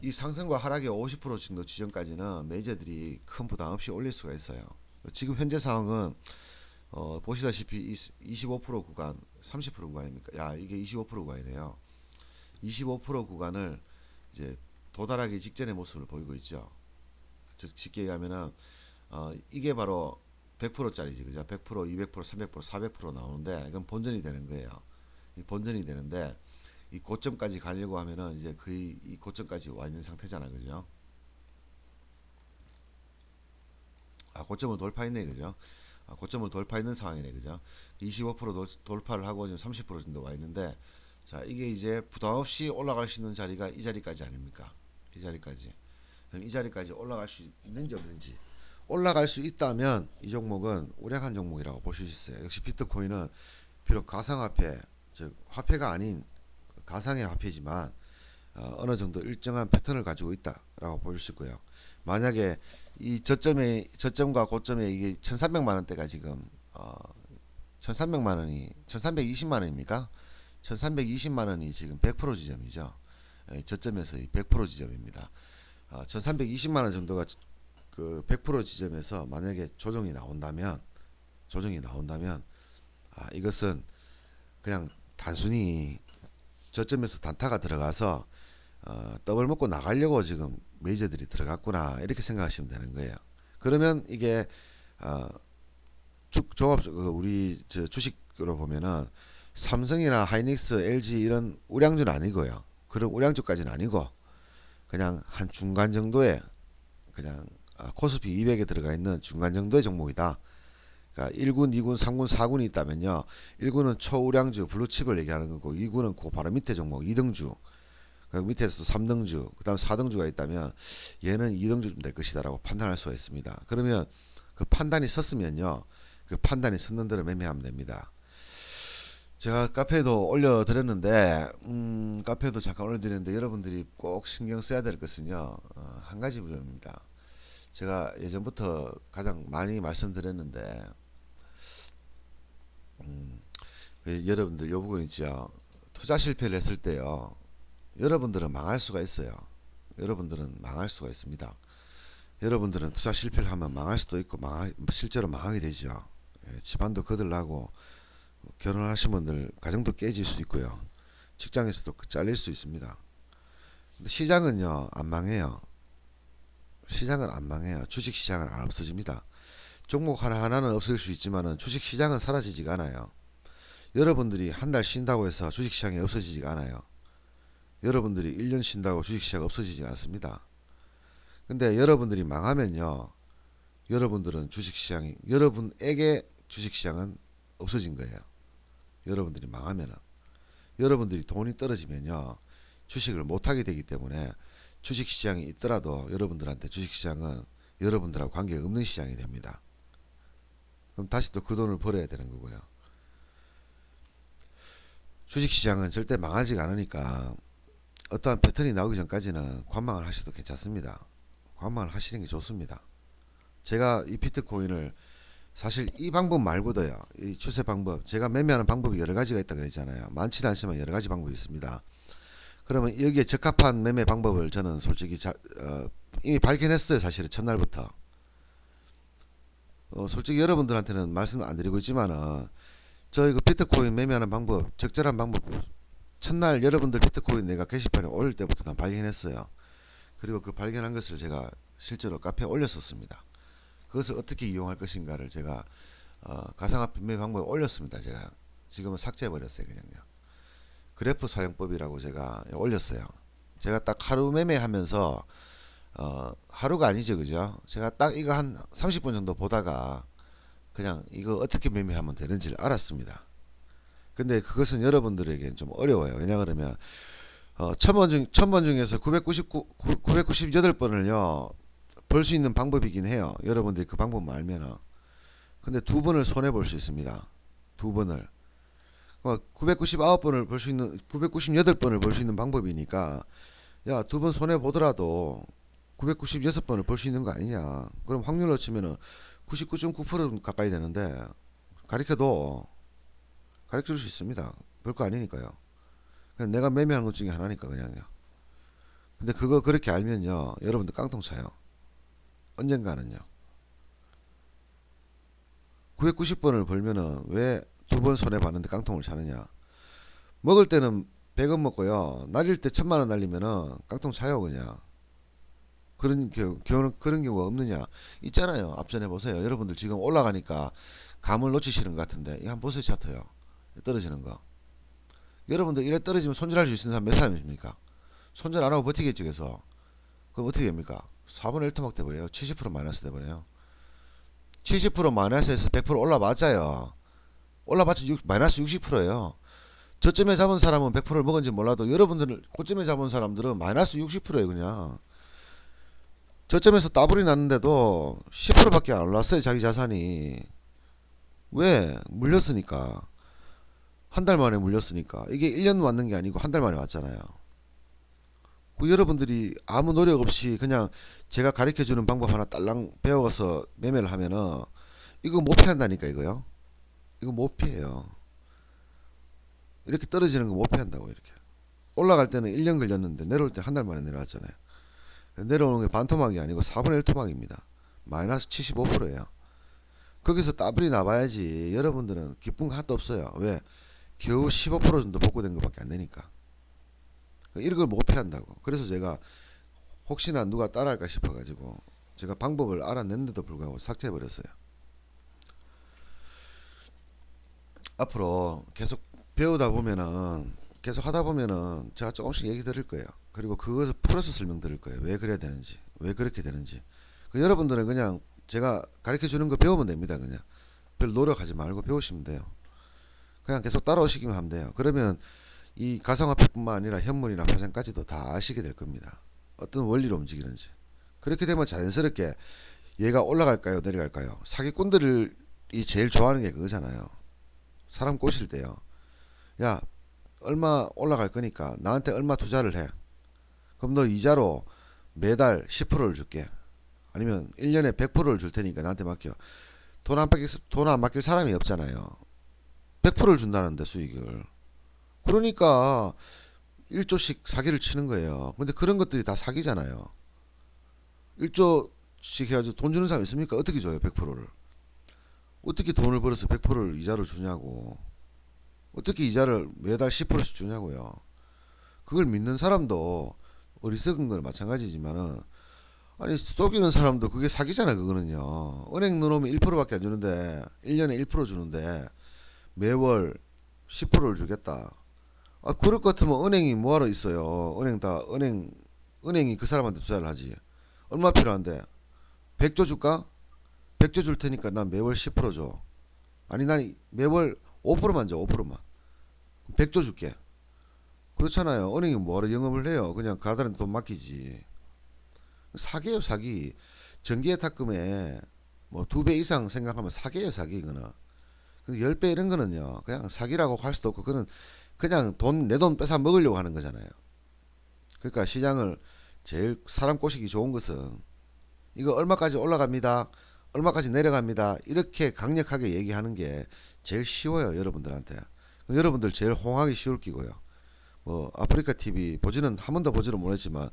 이 상승과 하락의 50% 정도 지점까지는 메이저들이 큰 부담 없이 올릴 수가 있어요. 지금 현재 상황은 보시다시피 25% 구간, 30% 구간입니까? 야, 이게 25% 구간이네요. 25% 구간을 이제 도달하기 직전의 모습을 보이고 있죠. 즉 쉽게 얘기하면은 이게 바로 100%짜리지, 그죠? 100%, 200%, 300%, 400% 나오는데 이건 본전이 되는 거예요. 이 본전이 되는데 이 고점까지 가려고 하면은 이제 거의 이 고점까지 와 있는 상태잖아, 그죠? 고점을 돌파했네, 그죠? 고점을 돌파했는 상황이네, 그죠? 25% 돌파를 하고 지금 30% 정도 와 있는데, 자, 이게 이제 부담 없이 올라갈 수 있는 자리가 이 자리까지 아닙니까? 이 자리까지. 그럼 이 자리까지 올라갈 수 있는지 없는지. 올라갈 수 있다면 이 종목은 우량한 종목이라고 보실 수 있어요. 역시 비트코인은 비록 가상화폐, 즉 화폐가 아닌 가상의 화폐지만 어느 정도 일정한 패턴을 가지고 있다라고 보실 수 있고요. 만약에 이 저점과 고점에 이게 1,300만 원대가 지금 1,300만 원이 1,320만 원입니까? 1,320만 원이 지금 100% 지점이죠. 저점에서 100% 지점입니다. 1,320만 원 정도가 그 100% 지점에서 만약에 조정이 나온다면 이것은 그냥 단순히 저점에서 단타가 들어가서 더블 먹고 나가려고 지금 메이저들이 들어갔구나 이렇게 생각하시면 되는 거예요. 그러면 이게 어, 종합 우리 주식으로 보면은 삼성이나 하이닉스, LG 이런 우량주는 아니고요. 그런 우량주까지는 아니고 그냥 한 중간 정도의 그냥 코스피 200에 들어가 있는 중간 정도의 종목이다. 그러니까 1군, 2군, 3군, 4군이 있다면요. 1군은 초우량주 블루칩을 얘기하는 거고 2군은 그 바로 밑에 종목 2등주. 그 밑에서 3등주, 그다음 4등주가 있다면 얘는 2등주 될 것이다라고 판단할 수가 있습니다. 그러면 그 판단이 섰으면요. 그 판단이 섰는 대로 매매하면 됩니다. 제가 카페에도 올려드렸는데 카페에도 잠깐 올려드렸는데 여러분들이 꼭 신경 써야 될 것은요. 한 가지 부분입니다. 제가 예전부터 가장 많이 말씀드렸는데 여러분들 요 부분 있죠. 투자 실패를 했을 때요. 여러분들은 망할 수가 있어요. 여러분들은 망할 수가 있습니다. 여러분들은 투자 실패를 하면 망할 수도 있고 실제로 망하게 되죠. 집안도 거들나고 결혼하신 분들 가정도 깨질 수 있고요. 직장에서도 잘릴 수 있습니다. 근데 시장은요 안 망해요. 시장은 안 망해요. 주식시장은 안 없어집니다. 종목 하나하나는 없을 수 있지만 주식시장은 사라지지가 않아요. 여러분들이 한 달 쉰다고 해서 주식시장이 없어지지가 않아요. 여러분들이 1년 쉰다고 주식시장 없어지지 않습니다. 근데 여러분들이 망하면요. 여러분에게 주식시장은 없어진 거예요. 여러분들이 망하면은. 여러분들이 돈이 떨어지면요. 주식을 못하게 되기 때문에 주식시장이 있더라도 여러분들한테 주식시장은 여러분들하고 관계가 없는 시장이 됩니다. 그럼 다시 또 그 돈을 벌어야 되는 거고요. 주식시장은 절대 망하지가 않으니까 어떠한 패턴이 나오기 전까지는 관망을 하셔도 괜찮습니다. 관망을 하시는 게 좋습니다. 제가 이 비트코인을 사실 이 방법 말고도요. 이 추세 방법, 제가 매매하는 방법이 여러 가지가 있다 그랬잖아요. 많지는 않지만 여러 가지 방법이 있습니다. 그러면 여기에 적합한 매매 방법을 저는 솔직히 이미 발견했어요. 사실은 첫날부터. 솔직히 여러분들한테는 말씀 안 드리고 있지만은 저 이거 비트코인 매매하는 방법, 적절한 방법 첫날 여러분들 비트코인 내가 게시판에 올릴 때부터 난 발견했어요. 그리고 그 발견한 것을 제가 실제로 카페에 올렸었습니다. 그것을 어떻게 이용할 것인가를 제가 가상화폐 매매 방법에 올렸습니다. 제가 지금은 삭제해버렸어요. 그냥요. 그래프 사용법이라고 제가 올렸어요. 제가 딱 하루 매매하면서 하루가 아니죠, 그죠? 제가 딱 이거 한 30분 정도 보다가 그냥 이거 어떻게 매매하면 되는지를 알았습니다. 근데 그것은 여러분들에게는 좀 어려워요. 왜냐 그러면 천 번 중에서 998번을요 벌 수 있는 방법이긴 해요. 여러분들이 그 방법만 알면은. 근데 두 번을 손해 볼 수 있습니다. 두 번을. 999번을 벌 수 있는 998번을 벌 수 있는 방법이니까 야, 두 번 손해 보더라도 996번을 벌 수 있는 거 아니냐. 그럼 확률로 치면은 99.9% 가까이 되는데 가르쳐도 가르쳐 줄 수 있습니다. 별거 아니니까요. 그냥 내가 매매하는 것 중에 하나니까 그냥요. 근데 그거 그렇게 알면요. 여러분들 깡통 차요. 언젠가는요. 990번을 벌면은 왜 두 번 손해 봤는데 깡통을 차느냐. 먹을 때는 100원 먹고요. 날릴 때 1000만원 날리면은 깡통 차요 그냥. 그런 경우가 없느냐. 있잖아요. 앞전에 보세요. 여러분들 지금 올라가니까 감을 놓치시는 것 같은데 이 한번 보세요. 차트요. 떨어지는 거. 여러분들 이래 떨어지면 손절할 수 있는 사람 몇 사람입니까? 손절 안 하고 버티겠죠. 그래서 그럼 어떻게 됩니까? 4분의 1토막 돼버려요. 70% 마이너스 돼버려요. 70% 마이너스에서 100% 올라맞아요. 올라봤자 마이너스 60%예요. 저점에 잡은 사람은 100%를 먹은지 몰라도 여러분들 고점에 잡은 사람들은 마이너스 60%예요 그냥. 저점에서 따블이 났는데도 10%밖에 안 올랐어요 자기 자산이. 왜? 물렸으니까. 한 달 만에 물렸으니까. 이게 1년 왔는 게 아니고 한 달 만에 왔잖아요. 그 여러분들이 아무 노력 없이 그냥 제가 가르쳐주는 방법 하나 딸랑 배워서 매매를 하면은 이거 못 피한다니까 이거요. 이거 못 피해요. 이렇게 떨어지는 거 못 피한다고 이렇게. 올라갈 때는 1년 걸렸는데 내려올 때 한 달 만에 내려왔잖아요. 내려오는 게 반토막이 아니고 4분의 1 토막입니다. 마이너스 75%예요. 거기서 따블이 나봐야지 여러분들은 기쁜 거 하나도 없어요. 왜? 겨우 15% 정도 복구된 것밖에 안 되니까. 이런 걸 못 피한다고. 그래서 제가 혹시나 누가 따라할까 싶어가지고 제가 방법을 알아냈는데도 불구하고 삭제해버렸어요. 앞으로 계속 배우다 보면은 계속 하다 보면은 제가 조금씩 얘기 드릴 거예요. 그리고 그것을 풀어서 설명 드릴 거예요. 왜 그래야 되는지, 왜 그렇게 되는지. 여러분들은 그냥 제가 가르쳐 주는 거 배우면 됩니다. 그냥 별 노력하지 말고 배우시면 돼요. 그냥 계속 따라오시기만 하면 돼요. 그러면 이 가상화폐뿐만 아니라 현물이나 파생까지도 다 아시게 될 겁니다. 어떤 원리로 움직이는지. 그렇게 되면 자연스럽게 얘가 올라갈까요, 내려갈까요? 사기꾼들이 제일 좋아하는 게 그거잖아요. 사람 꼬실 때요. 야, 얼마 올라갈 거니까 나한테 얼마 투자를 해. 그럼 너 이자로 매달 10%를 줄게. 아니면 1년에 100%를 줄 테니까 나한테 맡겨. 돈 안 맡길 사람이 없잖아요. 100%를 준다는데 수익을. 그러니까 1조씩 사기를 치는 거예요. 근데 그런 것들이 다 사기잖아요. 1조씩 해가지고 돈 주는 사람 있습니까? 어떻게 줘요 100%를. 어떻게 돈을 벌어서 100%를 이자를 주냐고. 어떻게 이자를 매달 10%씩 주냐고요. 그걸 믿는 사람도 어리석은 건 마찬가지지만은 아니 속이는 사람도 그게 사기잖아 그거는요. 은행 넣어놓으면 1%밖에 안 주는데 1년에 1% 주는데 매월 10%를 주겠다. 아 그럴 것 같으면 은행이 뭐하러 있어요. 은행이 그 사람한테 투자를 하지. 얼마 필요한데 100조 줄까? 100조 줄 테니까 난 매월 10% 줘. 아니 난 매월 5%만 줘. 5%만. 100조 줄게. 그렇잖아요. 은행이 뭐하러 영업을 해요. 그냥 가다한테 돈 맡기지. 사기예요 사기. 전기예탁금에 뭐 2배 이상 생각하면 사기예요 사기 이거는. 10배 이런 거는요 그냥 사기라고 할 수도 없고 그거는 그냥 내 돈 뺏어 먹으려고 하는 거잖아요. 그러니까 시장을 제일 사람 꼬시기 좋은 것은 이거 얼마까지 올라갑니다, 얼마까지 내려갑니다 이렇게 강력하게 얘기하는 게 제일 쉬워요 여러분들한테. 여러분들 제일 홍하기 쉬울 끼고요. 뭐 아프리카 TV 보지는 한 번도 보지는 못했지만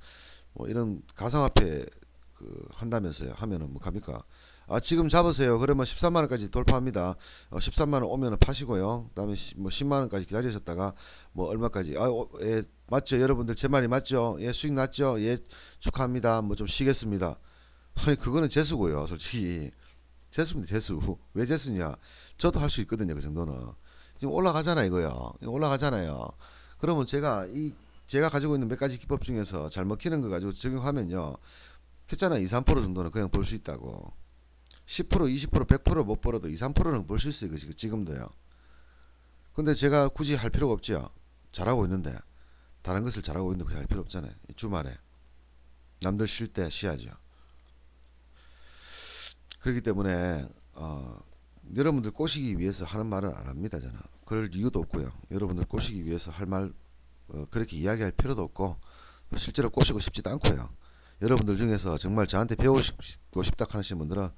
뭐 이런 가상화폐 한다면서요. 하면은 뭐 갑니까? 아 지금 잡으세요. 그러면 13만 원까지 돌파합니다. 13만 원 오면은 파시고요. 그다음에 뭐 10만 원까지 기다리셨다가 뭐 얼마까지? 예, 맞죠? 여러분들 제 말이 맞죠? 예, 수익 났죠? 예, 축하합니다. 뭐 좀 쉬겠습니다. 아니 그거는 재수고요. 솔직히 재수입니다. 재수. 왜 재수냐? 저도 할 수 있거든요. 그 정도는. 지금 올라가잖아 이거요. 이거 올라가잖아요. 그러면 제가 가지고 있는 몇 가지 기법 중에서 잘 먹히는 거 가지고 적용하면요. 했잖아 2, 3% 정도는 그냥 벌 수 있다고. 10%, 20%, 100%못 벌어도 2, 3%는 벌 수 있어요. 지금도요. 근데 제가 굳이 할 필요가 없죠. 잘하고 있는데. 다른 것을 잘하고 있는데 할 필요 없잖아요. 주말에 남들 쉴 때 쉬야죠. 그렇기 때문에 여러분들 꼬시기 위해서 하는 말은 안 합니다. 저는 그럴 이유도 없고요. 여러분들 꼬시기 위해서 할 말 그렇게 이야기할 필요도 없고 실제로 꼬시고 싶지도 않고요. 여러분들 중에서 정말 저한테 배우고 싶다 하시는 분들은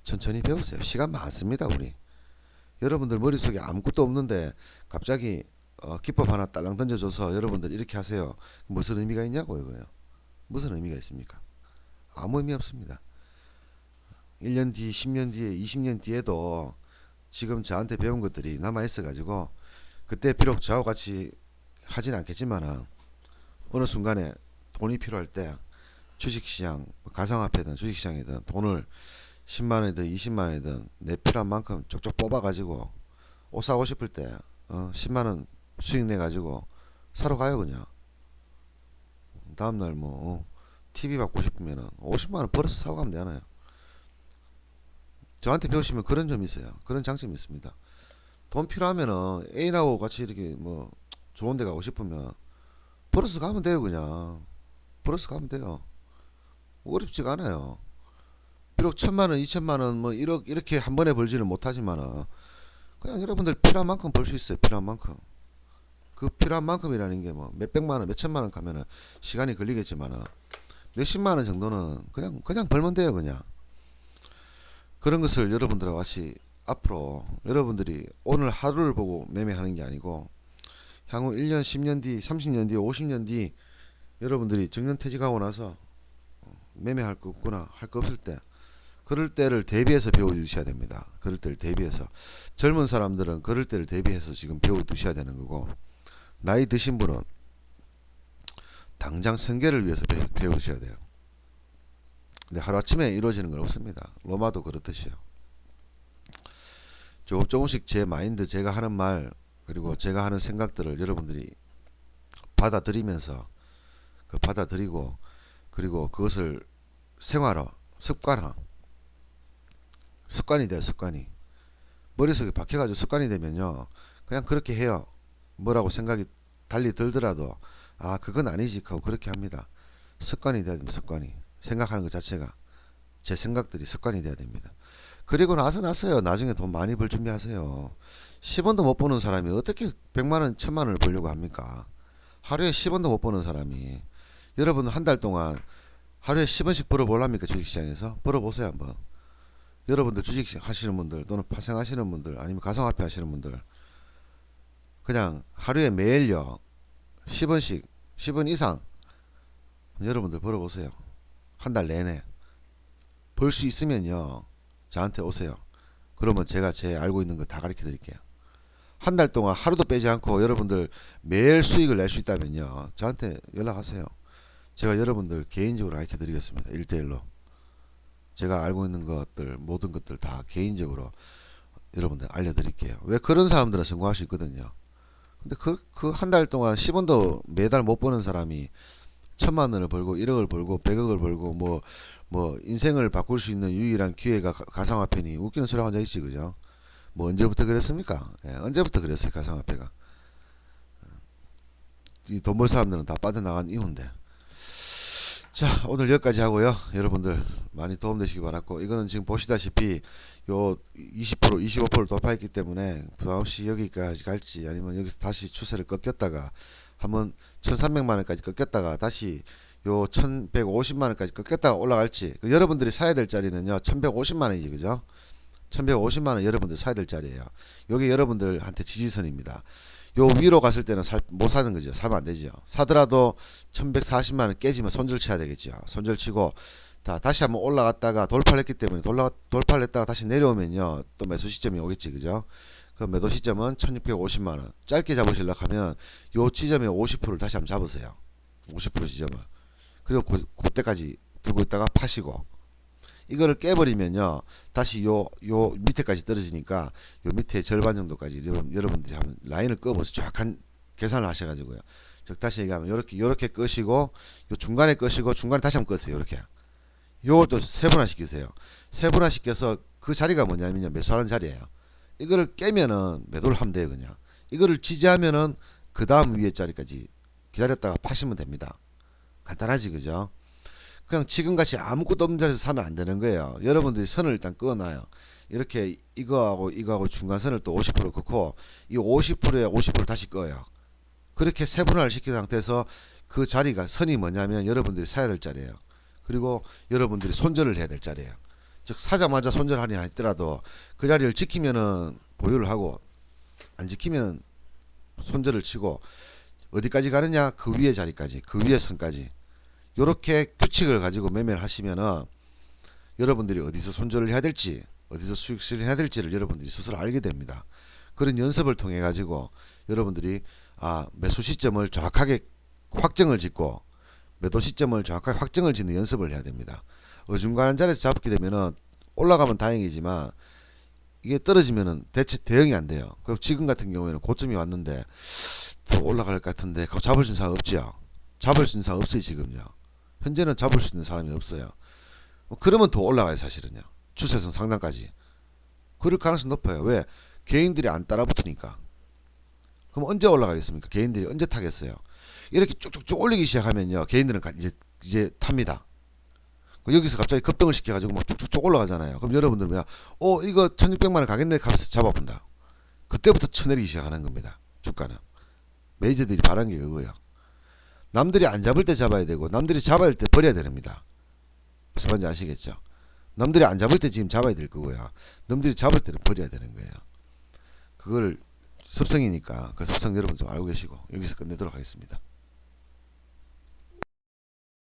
천천히 배우세요. 시간 많습니다. 우리 여러분들 머릿속에 아무것도 없는데 갑자기 기법 하나 딸랑 던져줘서 여러분들 이렇게 하세요. 무슨 의미가 있냐고요. 이거요. 무슨 의미가 있습니까? 아무 의미 없습니다. 1년 뒤, 10년 뒤에, 20년 뒤에도 지금 저한테 배운 것들이 남아있어 가지고 그때 비록 저하고 같이 하진 않겠지만은 어느 순간에 돈이 필요할 때 주식시장, 가상화폐든 주식시장이든 돈을 10만원이든 20만원이든 내 필요한 만큼 쪽쪽 뽑아가지고 옷 사고 싶을 때 10만원 수익 내가지고 사러 가요 그냥. 다음날 뭐 TV 받고 싶으면은 50만원 벌어서 사고 가면 되잖아요. 저한테 배우시면 그런 점이 있어요. 그런 장점이 있습니다. 돈 필요하면은 애인하고 같이 이렇게 뭐 좋은 데 가고 싶으면 벌어서 가면 돼요 그냥. 벌어서 가면 돼요. 어렵지가 않아요. 비록 1,000만원, 2,000만원, 뭐 1억 이렇게 한 번에 벌지는 못하지만은 그냥 여러분들 필요한 만큼 벌 수 있어요. 필요한 만큼. 그 필요한 만큼이라는 게 뭐 몇백만원, 몇천만원 가면은 시간이 걸리겠지만은 몇십만원 정도는 그냥 벌면 돼요 그냥. 그런 것을 여러분들과 같이 앞으로 여러분들이 오늘 하루를 보고 매매하는 게 아니고 향후 1년, 10년 뒤, 30년 뒤, 50년 뒤 여러분들이 정년퇴직하고 나서 매매할 거 없구나 할 거 없을 때 그럴 때를 대비해서 배워두셔야 됩니다. 그럴 때를 대비해서 젊은 사람들은 그럴 때를 대비해서 지금 배워두셔야 되는 거고 나이 드신 분은 당장 생계를 위해서 배우셔야 돼요. 근데 하루아침에 이루어지는 건 없습니다. 로마도 그렇듯이요. 조금씩 제 마인드 제가 하는 말 그리고 제가 하는 생각들을 여러분들이 받아들이면서 받아들이고 그리고 그것을 생활화 습관이 돼요. 습관이 머릿속에 박혀가지고 습관이 되면요 그냥 그렇게 해요. 뭐라고 생각이 달리 들더라도 그건 아니지 하고 그렇게 합니다. 습관이 돼야 됩니다. 습관이 생각하는 것 자체가 제 생각들이 습관이 돼야 됩니다. 그리고 나서요 나중에 돈 많이 벌 준비하세요. 10원도 못 버는 사람이 어떻게 100만원 1000만원을 벌려고 합니까? 하루에 10원도 못 버는 사람이 여러분 한 달 동안 하루에 10원씩 벌어볼랍니까? 주식시장에서 벌어보세요 한번. 여러분들 주식 하시는 분들 또는 파생 하시는 분들 아니면 가상화폐 하시는 분들 그냥 하루에 매일요 10원씩 10원 이상 여러분들 벌어보세요. 한 달 내내 벌 수 있으면요 저한테 오세요. 그러면 제가 제 알고 있는 거 다 가르쳐 드릴게요. 한 달 동안 하루도 빼지 않고 여러분들 매일 수익을 낼 수 있다면요 저한테 연락하세요. 제가 여러분들 개인적으로 가르쳐 드리겠습니다. 1대1로 제가 알고 있는 것들 모든 것들 다 개인적으로 여러분들 알려드릴게요. 왜 그런 사람들은 성공할 수 있거든요. 근데 그 한 달 동안 10원도 매달 못 버는 사람이 1,000만원을 벌고 1억을 벌고 100억을 벌고 뭐 인생을 바꿀 수 있는 유일한 기회가 가상화폐니 웃기는 소리 혼자 있지 그죠? 뭐 언제부터 그랬습니까? 언제부터 그랬어요 가상화폐가. 이 돈 벌 사람들은 다 빠져나간 이유인데. 자 오늘 여기까지 하고요. 여러분들 많이 도움되시기 바랐고 이거는 지금 보시다시피 요 20% 25% 돌파했기 때문에 부담없이 여기까지 갈지 아니면 여기서 다시 추세를 꺾였다가 한번 1300만원까지 꺾였다가 다시 요 1150만원까지 꺾였다가 올라갈지 여러분들이 사야 될 자리는요 1150만원이지 그죠? 1150만원 여러분들 사야 될 자리예요. 요게 여러분들한테 지지선입니다. 요 위로 갔을 때는 못 사는 거죠. 사면 안 되죠. 사더라도 1140만원 깨지면 손절 쳐야 되겠죠. 손절 치고 다시 한번 올라갔다가 돌파를 했기 때문에 돌파를 했다가 다시 내려오면요 또 매수 시점이 오겠지 그죠? 그 매도 시점은 1650만원 짧게 잡으시려고 하면 요 지점에 50%를 다시 한번 잡으세요. 50% 지점을 그리고 그때까지 들고 있다가 파시고 이거를 깨버리면요 다시 요 밑에까지 떨어지니까 요 밑에 절반 정도까지 여러분들이 한번 라인을 끄어서 정확한 계산을 하셔가지고요 즉 다시 얘기하면 요렇게 끄시고 요 중간에 끄시고 중간에 다시 한번 끄세요. 요렇게 요것도 세분화 시키세요. 세분화 시켜서 그 자리가 뭐냐면요 매수하는 자리예요. 이거를 깨면은 매도를 하면 돼요. 그냥 이거를 지지하면은 그 다음 위에 자리까지 기다렸다가 파시면 됩니다. 간단하지 그죠? 그냥 지금같이 아무것도 없는 자리에서 사면 안 되는 거예요. 여러분들이 선을 일단 그어놔요. 이렇게 이거하고 중간선을 또 50% 긋고 이 50%에 50% 다시 그어요. 그렇게 세분화를 시킨 상태에서 그 자리가 선이 뭐냐면 여러분들이 사야 될 자리예요. 그리고 여러분들이 손절을 해야 될 자리예요. 즉 사자마자 손절하냐 했더라도 그 자리를 지키면은 보유를 하고 안 지키면은 손절을 치고 어디까지 가느냐 그 위에 자리까지 그 위에 선까지 요렇게 규칙을 가지고 매매를 하시면은 여러분들이 어디서 손절을 해야 될지 어디서 수익 실현해야 될지를 여러분들이 스스로 알게 됩니다. 그런 연습을 통해 가지고 여러분들이 매수 시점을 정확하게 확정을 짓고 매도 시점을 정확하게 확정을 짓는 연습을 해야 됩니다. 어중간한 자리에서 잡게 되면은 올라가면 다행이지만 이게 떨어지면은 대응이 안 돼요. 그럼 지금 같은 경우에는 고점이 왔는데 더 올라갈 것 같은데 그거 잡을 수 있는 사람 없지요. 잡을 수 있는 사람 없어요 지금요. 현재는 잡을 수 있는 사람이 없어요. 그러면 더 올라가요 사실은요. 추세선 상단까지. 그럴 가능성이 높아요. 왜? 개인들이 안 따라붙으니까. 그럼 언제 올라가겠습니까? 개인들이 언제 타겠어요? 이렇게 쭉쭉쭉 올리기 시작하면요. 개인들은 이제 탑니다. 여기서 갑자기 급등을 시켜가지고 막 쭉쭉쭉 올라가잖아요. 그럼 여러분들은 이거 1600만원 가겠네 하면서 잡아본다. 그때부터 쳐내리기 시작하는 겁니다. 주가는. 메이저들이 바란 게 그거예요. 남들이 안 잡을 때 잡아야 되고 남들이 잡아야 할 때 버려야 됩니다. 무슨 말인지 아시겠죠? 남들이 안 잡을 때 지금 잡아야 될 거고요. 남들이 잡을 때는 버려야 되는 거예요. 그걸 습성이니까 그 습성 여러분 좀 알고 계시고 여기서 끝내도록 하겠습니다.